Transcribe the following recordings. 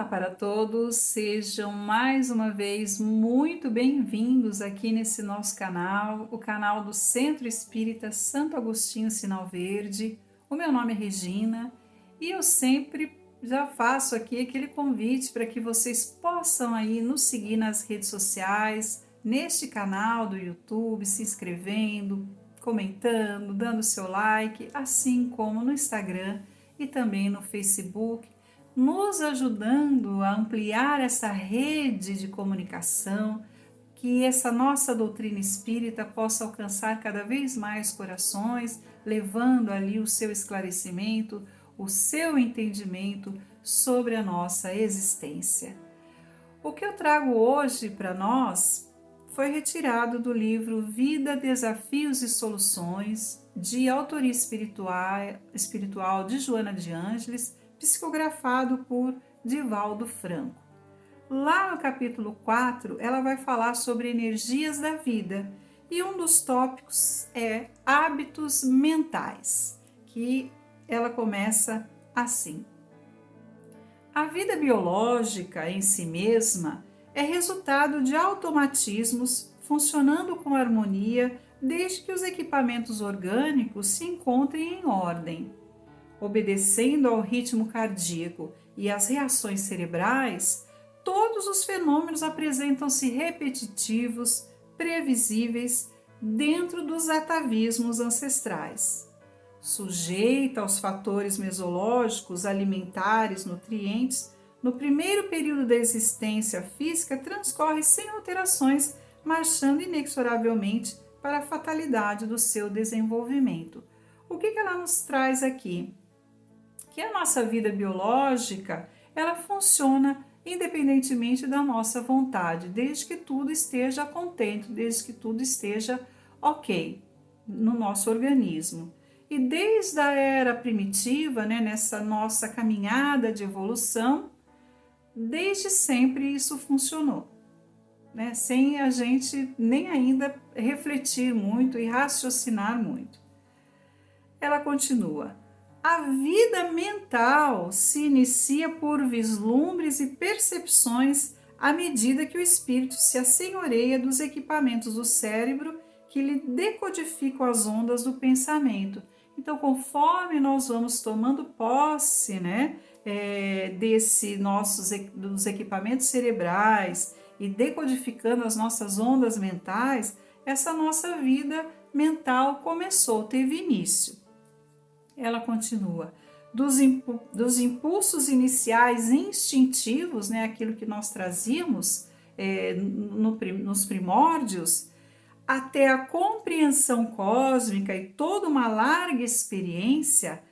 para todos, sejam mais uma vez muito bem-vindos aqui nesse nosso canal, o canal do Centro Espírita Santo Agostinho Sinal Verde. O meu nome é Regina e eu sempre já faço aqui aquele convite para que vocês possam aí nos seguir nas redes sociais, neste canal do YouTube, se inscrevendo, comentando, dando seu like, assim como no Instagram e também no Facebook, nos ajudando a ampliar essa rede de comunicação, que essa nossa doutrina espírita possa alcançar cada vez mais corações, levando ali o seu esclarecimento, o seu entendimento sobre a nossa existência. O que eu trago hoje para nós foi retirado do livro Vida, Desafios e Soluções, de autoria espiritual de Joana de Ângeles, psicografado por Divaldo Franco. Lá no capítulo 4, ela vai falar sobre energias da vida e um dos tópicos é hábitos mentais, que ela começa assim. A vida biológica em si mesma é resultado de automatismos funcionando com harmonia desde que os equipamentos orgânicos se encontrem em ordem. Obedecendo ao ritmo cardíaco e às reações cerebrais, todos os fenômenos apresentam-se repetitivos, previsíveis, dentro dos atavismos ancestrais. Sujeita aos fatores mesológicos, alimentares, nutrientes, no primeiro período da existência física transcorre sem alterações, marchando inexoravelmente para a fatalidade do seu desenvolvimento. O que ela nos traz aqui? Que a nossa vida biológica, ela funciona independentemente da nossa vontade, desde que tudo esteja contente, desde que tudo esteja ok no nosso organismo. E desde a era primitiva, nessa nossa caminhada de evolução, desde sempre isso funcionou, sem a gente nem ainda refletir muito e raciocinar muito. Ela continua. A vida mental se inicia por vislumbres e percepções à medida que o espírito se assenhoreia dos equipamentos do cérebro que lhe decodificam as ondas do pensamento. Então, conforme nós vamos tomando posse, dos equipamentos cerebrais e decodificando as nossas ondas mentais, essa nossa vida mental teve início. Ela continua, dos impulsos iniciais instintivos, aquilo que nós trazíamos nos primórdios, até a compreensão cósmica e toda uma larga experiência,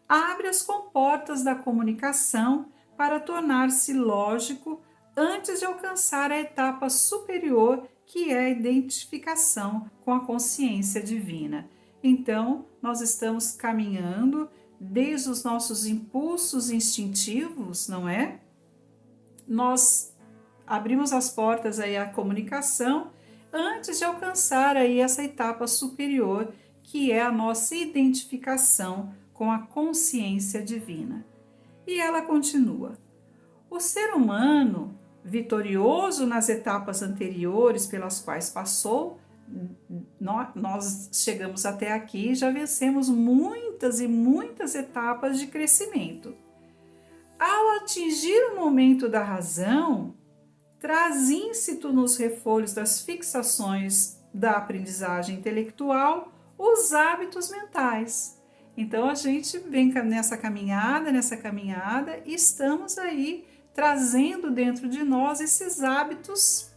abre as comportas da comunicação para tornar-se lógico antes de alcançar a etapa superior, que é a identificação com a consciência divina. Então, nós estamos caminhando desde os nossos impulsos instintivos, não é? Nós abrimos as portas aí à comunicação antes de alcançar aí essa etapa superior, que é a nossa identificação com a consciência divina. E ela continua. O ser humano, vitorioso nas etapas anteriores pelas quais passou, nós chegamos até aqui e já vencemos muitas e muitas etapas de crescimento. Ao atingir o momento da razão, traz íncito nos refolhos das fixações da aprendizagem intelectual os hábitos mentais. Então a gente vem nessa caminhada e estamos aí trazendo dentro de nós esses hábitos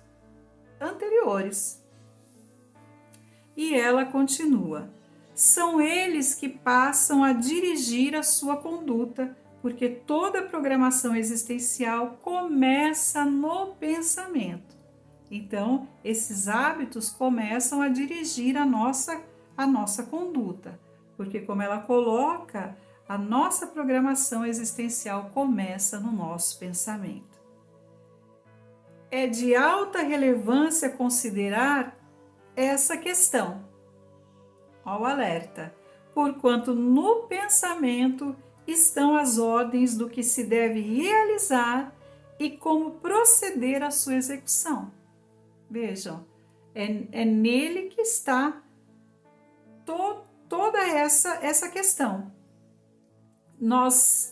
anteriores. E ela continua. São eles que passam a dirigir a sua conduta, porque toda a programação existencial começa no pensamento. Então, esses hábitos começam a dirigir a nossa conduta, porque, como ela coloca, a nossa programação existencial começa no nosso pensamento. É de alta relevância considerar essa questão, ao alerta, porquanto no pensamento estão as ordens do que se deve realizar e como proceder à sua execução. Vejam, é nele que está toda essa questão.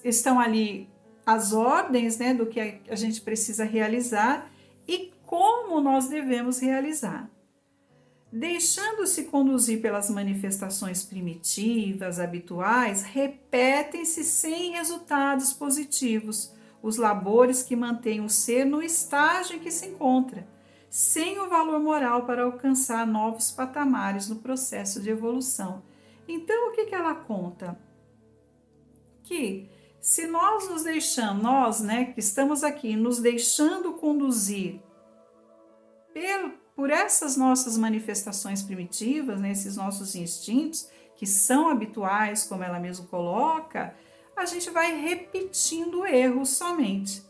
Estão ali as ordens, né, do que a gente precisa realizar e como nós devemos realizar. Deixando-se conduzir pelas manifestações primitivas, habituais, repetem-se sem resultados positivos os labores que mantêm o ser no estágio em que se encontra, sem o valor moral para alcançar novos patamares no processo de evolução. Então, o que ela conta? Que se nós nos deixamos, nós, né, que estamos aqui, nos deixando conduzir por essas nossas manifestações primitivas, né, esses nossos instintos, que são habituais, como ela mesmo coloca, a gente vai repetindo erros somente,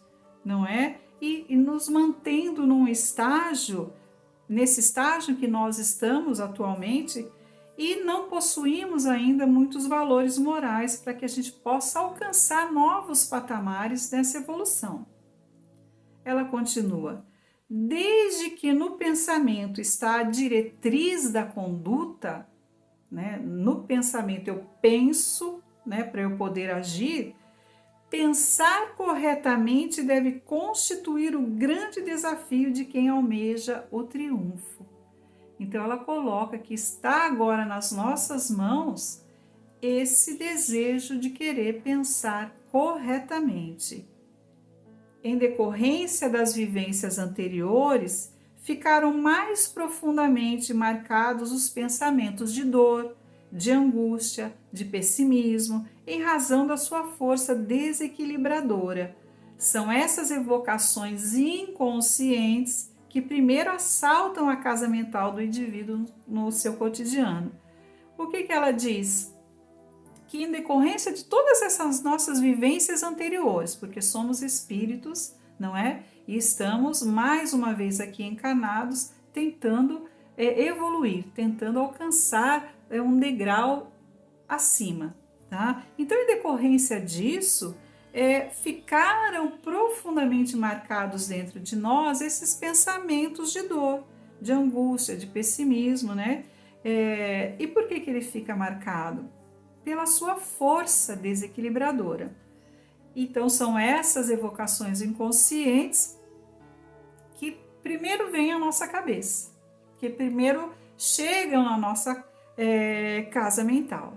não é? E nos mantendo nesse estágio que nós estamos atualmente, e não possuímos ainda muitos valores morais para que a gente possa alcançar novos patamares dessa evolução. Ela continua: desde que no pensamento está a diretriz da conduta, né? No pensamento eu penso, né, para eu poder agir, pensar corretamente deve constituir o grande desafio de quem almeja o triunfo. Então ela coloca que está agora nas nossas mãos esse desejo de querer pensar corretamente. Em decorrência das vivências anteriores, ficaram mais profundamente marcados os pensamentos de dor, de angústia, de pessimismo, em razão da sua força desequilibradora. São essas evocações inconscientes que primeiro assaltam a casa mental do indivíduo no seu cotidiano. O que ela diz? Que em decorrência de todas essas nossas vivências anteriores, porque somos espíritos, não é? E estamos mais uma vez aqui encarnados, tentando evoluir, tentando alcançar um degrau acima, tá? Então, em decorrência disso, ficaram profundamente marcados dentro de nós esses pensamentos de dor, de angústia, de pessimismo, né? E por que ele fica marcado? Pela sua força desequilibradora. Então, são essas evocações inconscientes que primeiro vêm à nossa cabeça, que primeiro chegam na nossa casa mental.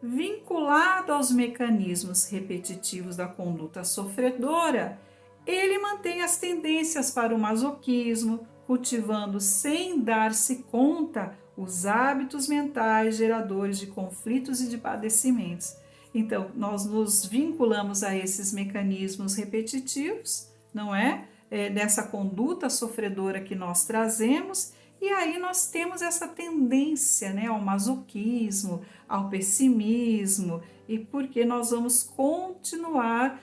Vinculado aos mecanismos repetitivos da conduta sofredora, ele mantém as tendências para o masoquismo, cultivando sem dar-se conta os hábitos mentais geradores de conflitos e de padecimentos. Então, nós nos vinculamos a esses mecanismos repetitivos, não é? Dessa conduta sofredora que nós trazemos, e aí nós temos essa tendência, né, ao masoquismo, ao pessimismo, e porque nós vamos continuar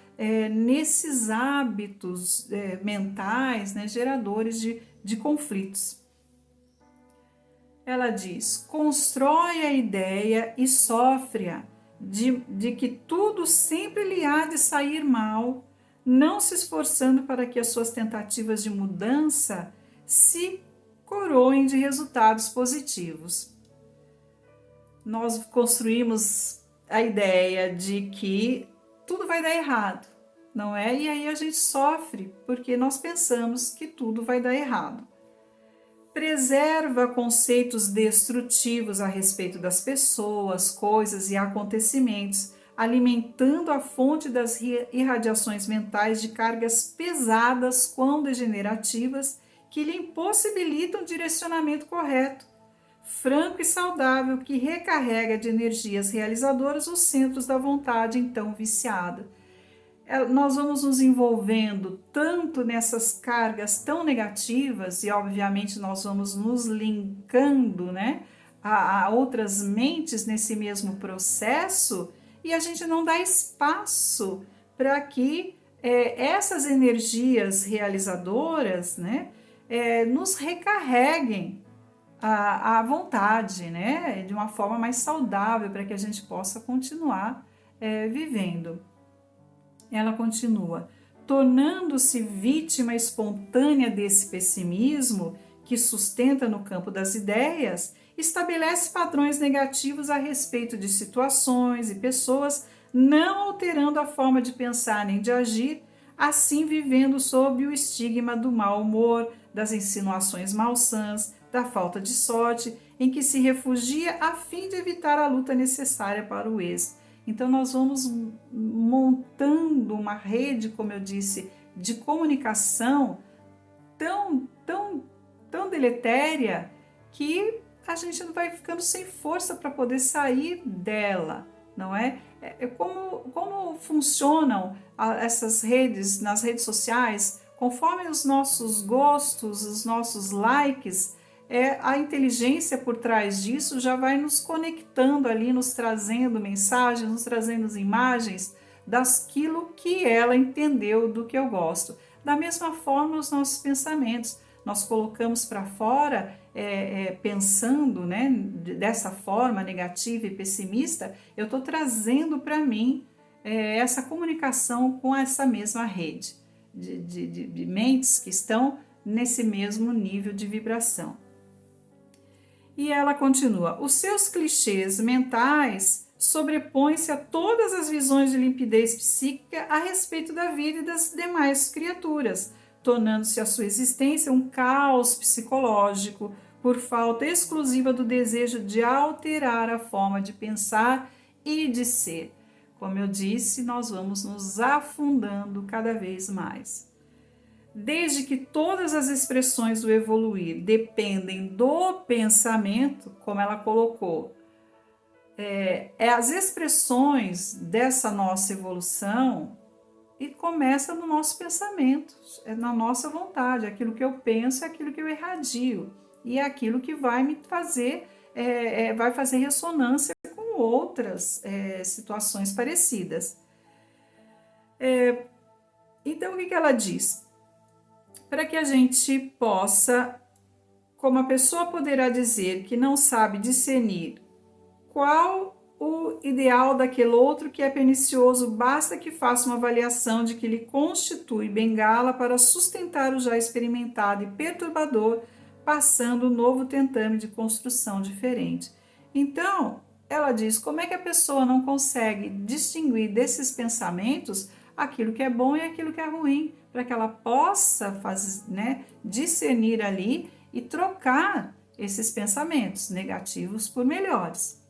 nesses hábitos mentais, né, geradores de conflitos. Ela diz: constrói a ideia e sofre-a de que tudo sempre lhe há de sair mal, não se esforçando para que as suas tentativas de mudança se coroem de resultados positivos. Nós construímos a ideia de que tudo vai dar errado, não é? E aí a gente sofre porque nós pensamos que tudo vai dar errado. Preserva conceitos destrutivos a respeito das pessoas, coisas e acontecimentos, alimentando a fonte das irradiações mentais de cargas pesadas quão degenerativas que lhe impossibilitam um direcionamento correto, franco e saudável, que recarrega de energias realizadoras os centros da vontade então viciada. Nós vamos nos envolvendo tanto nessas cargas tão negativas e obviamente nós vamos nos linkando, né, a outras mentes nesse mesmo processo, e a gente não dá espaço para que essas energias realizadoras, né, nos recarreguem a vontade, né, de uma forma mais saudável para que a gente possa continuar vivendo. Ela continua: tornando-se vítima espontânea desse pessimismo que sustenta no campo das ideias, estabelece padrões negativos a respeito de situações e pessoas, não alterando a forma de pensar nem de agir, assim vivendo sob o estigma do mau humor, das insinuações malsãs, da falta de sorte, em que se refugia a fim de evitar a luta necessária para o êxito. Então nós vamos montando uma rede, como eu disse, de comunicação tão deletéria que a gente vai ficando sem força para poder sair dela, não é? Como funcionam essas redes, nas redes sociais, conforme os nossos gostos, os nossos likes, a inteligência por trás disso já vai nos conectando ali, nos trazendo mensagens, nos trazendo imagens daquilo que ela entendeu do que eu gosto. Da mesma forma, os nossos pensamentos. Nós colocamos para fora, pensando, né, dessa forma negativa e pessimista, eu estou trazendo para mim essa comunicação com essa mesma rede de mentes que estão nesse mesmo nível de vibração. E ela continua: os seus clichês mentais sobrepõem-se a todas as visões de limpidez psíquica a respeito da vida e das demais criaturas, tornando-se a sua existência um caos psicológico por falta exclusiva do desejo de alterar a forma de pensar e de ser. Como eu disse, nós vamos nos afundando cada vez mais. Desde que todas as expressões do evoluir dependem do pensamento, como ela colocou, as expressões dessa nossa evolução e começa no nosso pensamento, na nossa vontade. Aquilo que eu penso é aquilo que eu irradio e é aquilo que vai me fazer, vai fazer ressonância com outras situações parecidas. Então, o que ela diz? Para que a gente possa, como a pessoa poderá dizer que não sabe discernir qual o ideal daquele outro que é pernicioso, basta que faça uma avaliação de que lhe constitui bengala para sustentar o já experimentado e perturbador, passando o novo tentame de construção diferente. Então, ela diz como é que a pessoa não consegue distinguir desses pensamentos aquilo que é bom e aquilo que é ruim, para que ela possa discernir ali e trocar esses pensamentos negativos por melhores.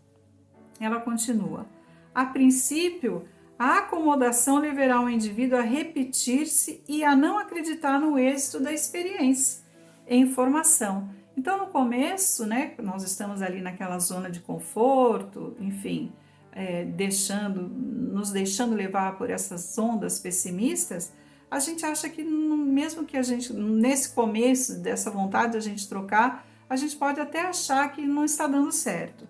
Ela continua: a princípio, a acomodação levará o indivíduo a repetir-se e a não acreditar no êxito da experiência em formação. Então, no começo, nós estamos ali naquela zona de conforto, enfim, nos deixando levar por essas ondas pessimistas. A gente acha que mesmo que a gente, nesse começo dessa vontade de a gente trocar, a gente pode até achar que não está dando certo.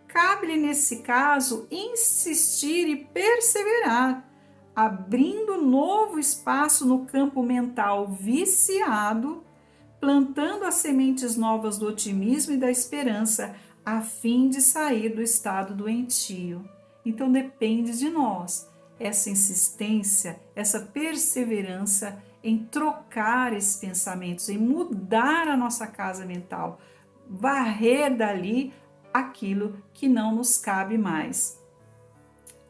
Cabe-lhe, nesse caso, insistir e perseverar, abrindo novo espaço no campo mental viciado, plantando as sementes novas do otimismo e da esperança, a fim de sair do estado doentio. Então depende de nós essa insistência, essa perseverança em trocar esses pensamentos, em mudar a nossa casa mental, varrer dali aquilo que não nos cabe mais.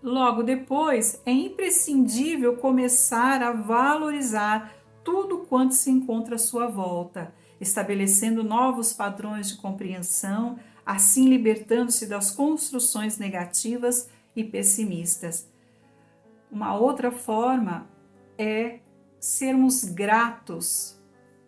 Logo depois, é imprescindível começar a valorizar tudo quanto se encontra à sua volta, estabelecendo novos padrões de compreensão, assim libertando-se das construções negativas e pessimistas. Uma outra forma é sermos gratos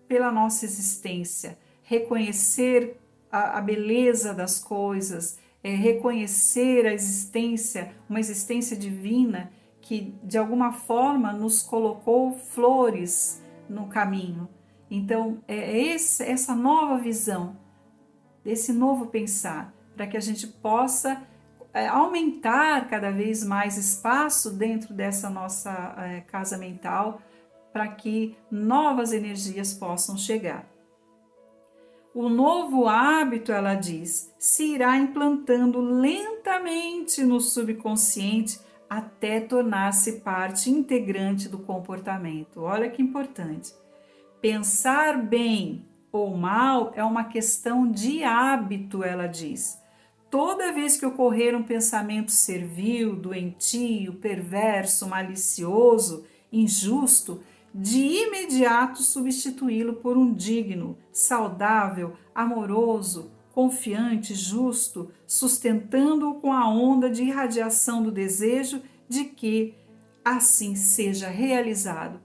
pela nossa existência, reconhecer a beleza das coisas, reconhecer a existência, uma existência divina que de alguma forma nos colocou flores no caminho. Então, essa nova visão, esse novo pensar, para que a gente possa aumentar cada vez mais espaço dentro dessa nossa casa mental, para que novas energias possam chegar. O novo hábito, ela diz, se irá implantando lentamente no subconsciente até tornar-se parte integrante do comportamento. Olha que importante. Pensar bem ou mal é uma questão de hábito, ela diz. Toda vez que ocorrer um pensamento servil, doentio, perverso, malicioso, injusto, de imediato substituí-lo por um digno, saudável, amoroso, confiante, justo, sustentando-o com a onda de irradiação do desejo de que assim seja realizado.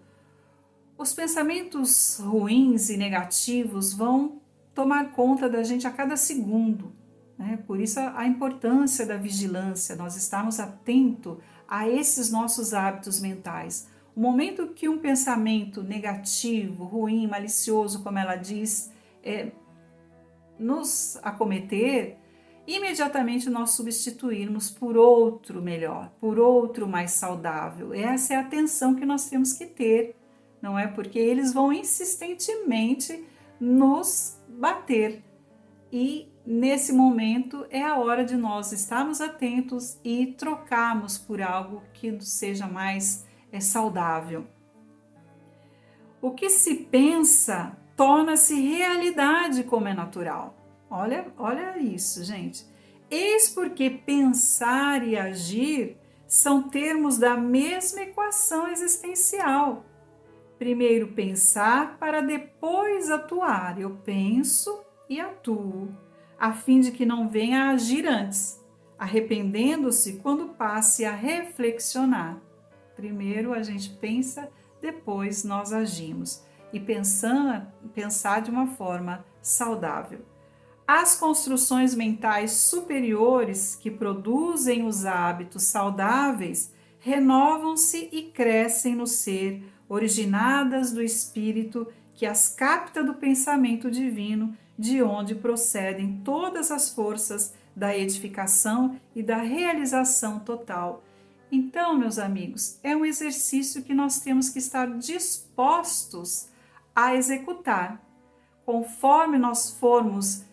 Os pensamentos ruins e negativos vão tomar conta da gente a cada segundo, né? Por isso a importância da vigilância, nós estarmos atentos a esses nossos hábitos mentais. O momento que um pensamento negativo, ruim, malicioso, como ela diz, nos acometer, imediatamente nós substituirmos por outro melhor, por outro mais saudável. Essa é a atenção que nós temos que ter, não é? Porque eles vão insistentemente nos bater. E nesse momento é a hora de nós estarmos atentos e trocarmos por algo que seja mais saudável. O que se pensa torna-se realidade, como é natural. Olha isso, gente. Eis porque pensar e agir são termos da mesma equação existencial. Primeiro pensar para depois atuar. Eu penso e atuo, a fim de que não venha a agir antes, arrependendo-se quando passe a reflexionar. Primeiro a gente pensa, depois nós agimos. E pensar de uma forma saudável. As construções mentais superiores que produzem os hábitos saudáveis renovam-se e crescem no ser, originadas do espírito que as capta do pensamento divino, de onde procedem todas as forças da edificação e da realização total. Então, meus amigos, é um exercício que nós temos que estar dispostos a executar. Conforme nós formos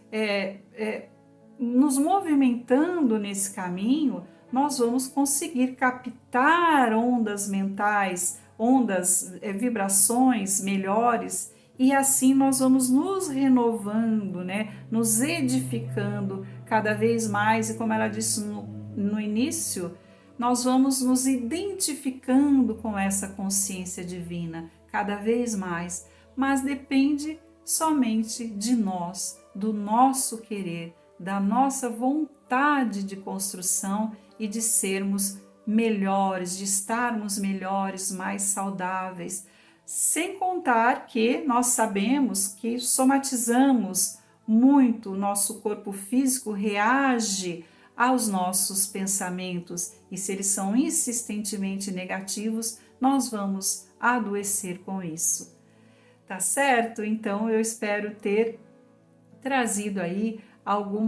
nos movimentando nesse caminho, nós vamos conseguir captar ondas mentais, vibrações melhores, e assim nós vamos nos renovando, né? Nos edificando cada vez mais, e como ela disse no início, nós vamos nos identificando com essa consciência divina cada vez mais, mas depende somente de nós, do nosso querer, da nossa vontade de construção e de sermos melhores, de estarmos melhores, mais saudáveis. Sem contar que nós sabemos que somatizamos muito, o nosso corpo físico reage aos nossos pensamentos, e se eles são insistentemente negativos, nós vamos adoecer com isso. Tá certo? Então eu espero ter trazido aí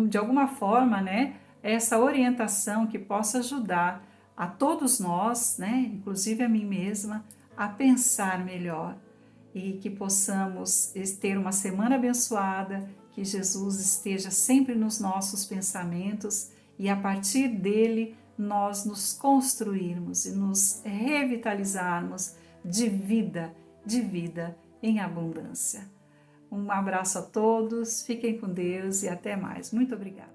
de alguma forma, né, essa orientação que possa ajudar a todos nós, né, inclusive a mim mesma, a pensar melhor, e que possamos ter uma semana abençoada, que Jesus esteja sempre nos nossos pensamentos e a partir dele nós nos construirmos e nos revitalizarmos de vida em abundância. Um abraço a todos, fiquem com Deus e até mais. Muito obrigada.